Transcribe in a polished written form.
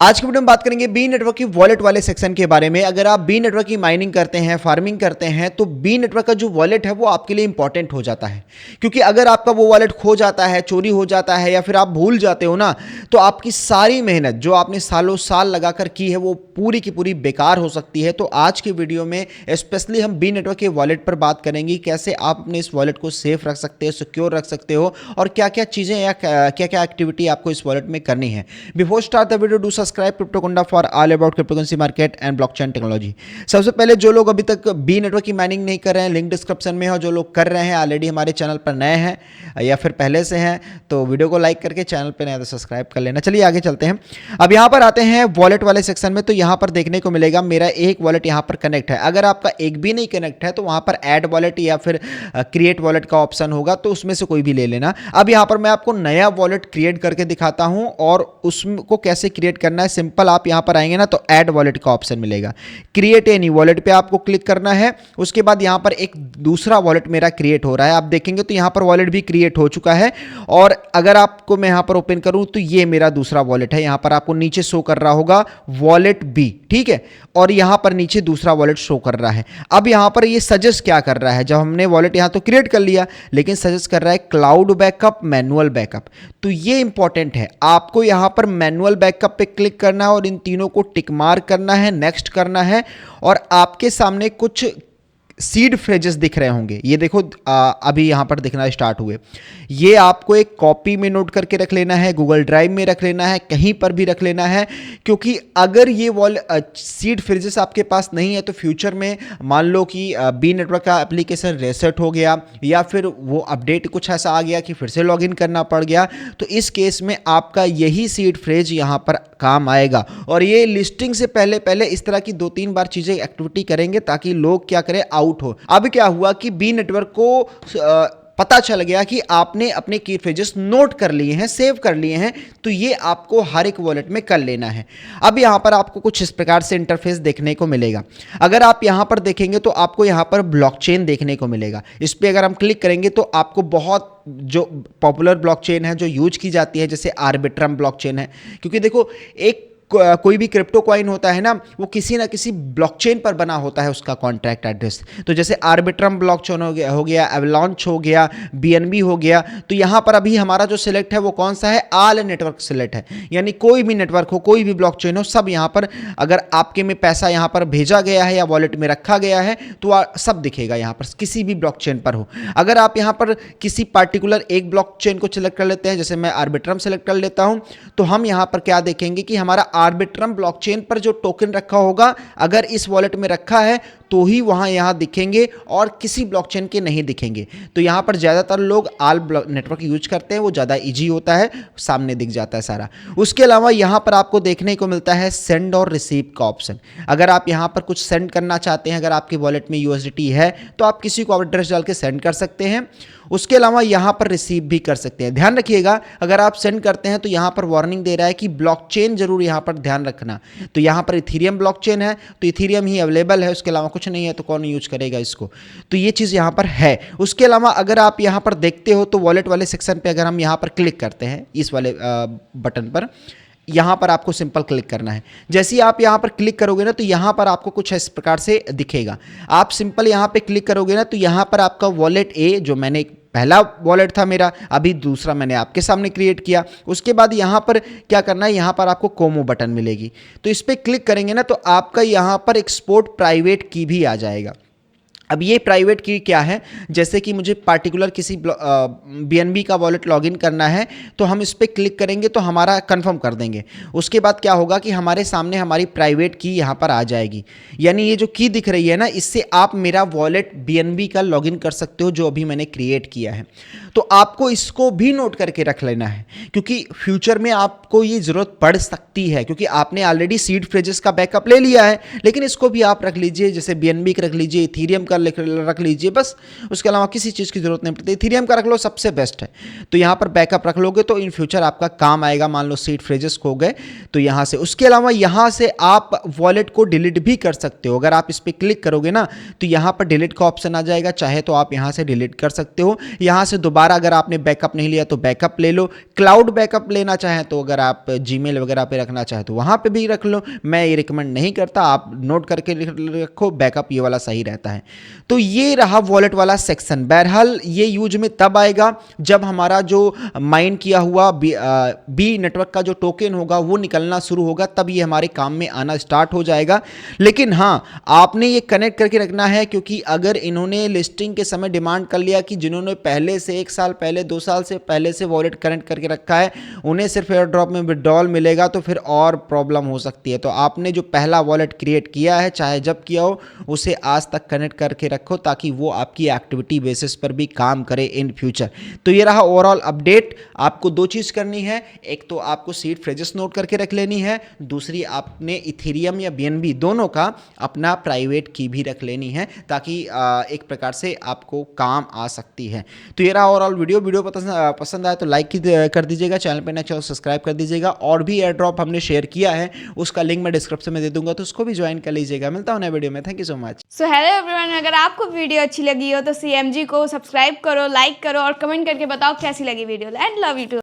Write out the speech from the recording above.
आज की वीडियो में बात करेंगे बी नेटवर्क की वॉलेट वाले सेक्शन के बारे में। अगर आप बी नेटवर्क की माइनिंग करते हैं, फार्मिंग करते हैं, तो बी नेटवर्क का जो वॉलेट है वो आपके लिए इंपॉर्टेंट हो जाता है। क्योंकि अगर आपका वो वॉलेट खो जाता है, चोरी हो जाता है या फिर आप भूल जाते हो ना, तो आपकी सारी मेहनत जो आपने सालों साल लगाकर की है वो पूरी की पूरी बेकार हो सकती है। तो आज की वीडियो में स्पेशली हम बी नेटवर्क के वॉलेट पर बात करेंगे, कैसे आप अपने इस वॉलेट को सेफ रख सकते हो, सिक्योर रख सकते हो, और क्या क्या चीज़ें या क्या क्या एक्टिविटी आपको इस वॉलेट में करनी है। Before start the video, do subscribe Cryptokonda for all about cryptocurrency market and blockchain technology. सबसे पहले जो लोग अभी तक बी नेटवर्क की माइनिंग नहीं कर रहे हैं, लिंक डिस्क्रिप्शन में है, और जो लोग कर रहे हैं ऑलरेडी हमारे चैनल पर नए हैं या फिर पहले से हैं, तो वीडियो को लाइक करके चैनल पर नया तो सब्सक्राइब कर लेना। चलिए आगे चलते हैं। अब यहाँ पर आते हैं वॉलेट वाले सेक्शन में। तो यहाँ पर देखने को मिलेगा मेरा एक वॉलेट यहाँ पर कनेक्ट है। अगर आपका एक भी नहीं कनेक्ट है तो वहाँ पर ऐड वॉलेट या फिर क्रिएट वॉलेट का ऑप्शन होगा, तो उसमें से कोई भी ले लेना। अब यहाँ पर मैं आपको नया वॉलेट क्रिएट करके दिखाता हूँ, और उसको कैसे क्रिएट करना है। सिंपल, आप यहाँ पर आएंगे ना तो ऐड वॉलेट का ऑप्शन मिलेगा, क्रिएट एनी वॉलेट पे आपको क्लिक करना है। उसके बाद यहाँ पर एक दूसरा वॉलेट मेरा क्रिएट हो रहा है, आप देखेंगे तो यहाँ पर वॉलेट भी क्रिएट हो चुका है। और अगर आपको मैं यहाँ पर ओपन करूँ तो ये मेरा दूसरा वॉलेट है। यहाँ पर आपको नीचे शो कर रहा होगा वॉलेट बी, ठीक है, और यहाँ पर नीचे दूसरा वॉलेट शो कर रहा है। अब यहाँ पर ये सजेस्ट क्या कर रहा है, जब हमने वॉलेट यहाँ तो क्रिएट कर लिया, लेकिन सजेस्ट कर रहा है क्लाउड बैकअप, मैनुअल बैकअप। तो ये इंपॉर्टेंट है, आपको यहाँ पर मैनुअल बैकअप पे क्लिक करना है और इन तीनों को टिक मार्क करना है, नेक्स्ट करना है। और आपके सामने कुछ सीड फ्रेजेस दिख रहे होंगे, ये देखो अभी यहाँ पर दिखना स्टार्ट हुए। ये आपको एक कॉपी में नोट करके रख लेना है, गूगल ड्राइव में रख लेना है, कहीं पर भी रख लेना है। क्योंकि अगर ये सीड फ्रेजेस आपके पास नहीं है तो फ्यूचर में मान लो कि बी नेटवर्क का एप्लीकेशन रीसेट हो गया या फिर वो अपडेट कुछ ऐसा आ गया कि फिर से लॉगिन करना पड़ गया, तो इस केस में आपका यही सीड फ्रेज यहाँ पर काम आएगा। और ये लिस्टिंग से पहले पहले इस तरह की 2-3 बार चीज़ें एक्टिविटी करेंगे ताकि लोग क्या करें, आउट हो। अब क्या हुआ कि बी नेटवर्क को पता चल गया कि आपने अपने की फ्रेजेस नोट कर लिए हैं, सेव कर लिए हैं, तो ये आपको हर एक वॉलेट में कर लेना है। अब यहाँ पर आपको कुछ इस प्रकार से इंटरफेस देखने को मिलेगा। अगर आप यहाँ पर देखेंगे तो आपको यहाँ पर ब्लॉकचेन देखने को मिलेगा। इस पर अगर हम क्लिक करेंगे तो आपको बहुत जो पॉपुलर ब्लॉकचेन है जो यूज की जाती है, जैसे आर्बिट्रम ब्लॉकचेन है। क्योंकि देखो, एक कोई भी क्रिप्टो कॉइन होता है ना, वो किसी ना किसी ब्लॉकचेन पर बना होता है उसका कॉन्ट्रैक्ट एड्रेस। तो जैसे आर्बिट्रम ब्लॉकचेन हो गया, एवलांच हो गया, बीएनबी हो गया। तो यहाँ पर अभी हमारा जो सिलेक्ट है वो कौन सा है, ऑल नेटवर्क सिलेक्ट है। यानी कोई भी नेटवर्क हो, कोई भी ब्लॉकचेन हो, सब यहाँ पर अगर आपके में पैसा यहाँ पर भेजा गया है या वॉलेट में रखा गया है तो सब दिखेगा यहाँ पर, किसी भी ब्लॉकचेन पर हो। अगर आप यहाँ पर किसी पार्टिकुलर एक ब्लॉकचेन को सिलेक्ट कर लेते हैं, जैसे मैं आर्बिट्रम सेलेक्ट कर लेता हूँ, तो हम यहाँ पर क्या देखेंगे कि हमारा आर्बिट्रम ब्लॉकचेन पर जो टोकन रखा होगा, अगर इस वॉलेट में रखा है तो ही वहां यहां दिखेंगे और किसी ब्लॉकचेन के नहीं दिखेंगे। तो यहां पर ज़्यादातर लोग ऑल नेटवर्क यूज करते हैं, वो ज़्यादा इजी होता है, सामने दिख जाता है सारा। उसके अलावा यहां पर आपको देखने को मिलता है सेंड और रिसीव का ऑप्शन। अगर आप यहां पर कुछ सेंड करना चाहते हैं, अगर आपके वॉलेट में यूएसडीटी है तो आप किसी को एड्रेस डाल के सेंड कर सकते हैं। उसके अलावा यहाँ पर रिसीव भी कर सकते हैं। ध्यान रखिएगा, अगर आप सेंड करते हैं तो यहाँ पर वार्निंग दे रहा है कि ब्लॉकचेन जरूर यहाँ पर ध्यान रखना। तो यहाँ पर इथीरियम ब्लॉकचेन है तो इथीरियम ही अवेलेबल है, उसके अलावा कुछ नहीं है, तो कौन यूज करेगा इसको। तो ये चीज़ यहाँ पर है। उसके अलावा अगर आप यहाँ पर देखते हो तो वॉलेट वाले सेक्शन पर अगर हम यहाँ पर क्लिक करते हैं, इस वाले बटन पर, यहाँ पर आपको सिंपल क्लिक करना है। जैसे ही आप यहाँ पर क्लिक करोगे ना तो यहाँ पर आपको कुछ इस प्रकार से दिखेगा। आप सिंपल यहाँ पे क्लिक करोगे ना तो यहाँ पर आपका वॉलेट ए, जो मैंने पहला वॉलेट था मेरा, अभी दूसरा मैंने आपके सामने क्रिएट किया। उसके बाद यहाँ पर क्या करना है, यहाँ पर आपको कोमो बटन मिलेगी, तो इस पर क्लिक करेंगे ना तो आपका यहाँ पर एक्सपोर्ट प्राइवेट की भी आ जाएगा। अब ये प्राइवेट की क्या है, जैसे कि मुझे पार्टिकुलर किसी बीएनबी का वॉलेट लॉगिन करना है तो हम इस पर क्लिक करेंगे तो हमारा कंफर्म कर देंगे। उसके बाद क्या होगा कि हमारे सामने हमारी प्राइवेट की यहाँ पर आ जाएगी। यानी ये जो की दिख रही है ना, इससे आप मेरा वॉलेट बीएनबी का लॉगिन कर सकते हो जो अभी मैंने क्रिएट किया है। तो आपको इसको भी नोट करके रख लेना है, क्योंकि फ्यूचर में आपको ये ज़रूरत पड़ सकती है, क्योंकि आपने ऑलरेडी सीड फ्रेजेस का बैकअप ले लिया है। लेकिन इसको भी आप रख लीजिए, जैसे बीएनबी का रख लीजिए, इथीरियम का का रख लीजिए बस, उसके अलावा किसी चीज़ की जरूरत नहीं पड़ती। इथेरियम का रख लो, सबसे बेस्ट है। तो यहाँ पर बैकअप रख लोगे तो इन फ्यूचर आपका काम आएगा। मान लो सीड फ्रेजेस खो गए तो यहाँ से, उसके अलावा यहाँ से आप वॉलेट को डिलीट भी कर सकते हो। अगर आप इस पर क्लिक करोगे ना तो यहाँ पर डिलीट का ऑप्शन आ जाएगा, चाहे तो आप यहाँ से डिलीट कर सकते हो। यहाँ से दोबारा अगर आपने बैकअप नहीं लिया तो बैकअप ले लो, क्लाउड बैकअप लेना चाहें तो अगर आप जीमेल वगैरह पे रखना चाहें तो वहाँ पे भी रख लो। मैं ये रिकमेंड नहीं करता, आप नोट करके रखो, बैकअप ये वाला सही रहता है। तो ये रहा वॉलेट वाला सेक्शन। बहरहाल ये यूज में तब आएगा जब हमारा जो माइन किया हुआ बी नेटवर्क का जो टोकन होगा वो निकलना शुरू होगा, तब ये हमारे काम में आना स्टार्ट हो जाएगा। लेकिन हाँ, आपने ये कनेक्ट करके रखना है, क्योंकि अगर इन्होंने लिस्टिंग के समय डिमांड कर लिया कि जिन्होंने पहले से 1 साल पहले 2 साल से पहले से वॉलेट कनेक्ट करके रखा है उन्हें सिर्फ एयर ड्रॉप में विड्रॉल मिलेगा, तो फिर और प्रॉब्लम हो सकती है। तो आपने जो पहला वॉलेट क्रिएट किया है, चाहे जब किया हो, उसे आज तक कनेक्ट करके रखो ताकि वो आपकी एक्टिविटी बेसिस पर भी काम करे इन फ्यूचर। तो ये रहा ओवरऑल अपडेट। आपको 2 चीज़ करनी है, एक तो आपको सीड फ्रेजेस नोट करके रख लेनी है, दूसरी आपने इथेरियम या बीएनबी दोनों का अपना प्राइवेट की भी रख लेनी है, ताकि एक प्रकार से आपको काम आ सकती है। तो ये रहा ओवरऑल वीडियो पसंद आया तो लाइक कर दीजिएगा, चैनल पर नए चैनल सब्सक्राइब कर दीजिएगा। और भी एयर ड्रॉप हमने शेयर किया है, उसका लिंक मैं डिस्क्रिप्शन में दे दूंगा, तो उसको भी ज्वाइन कर लीजिएगा। मिलता हूं नए वीडियो में, thank you so much. So hello everyone, अगर आपको वीडियो अच्छी लगी हो तो CMG को सब्सक्राइब करो, लाइक करो और कमेंट करके बताओ कैसी लगी video. And love you to.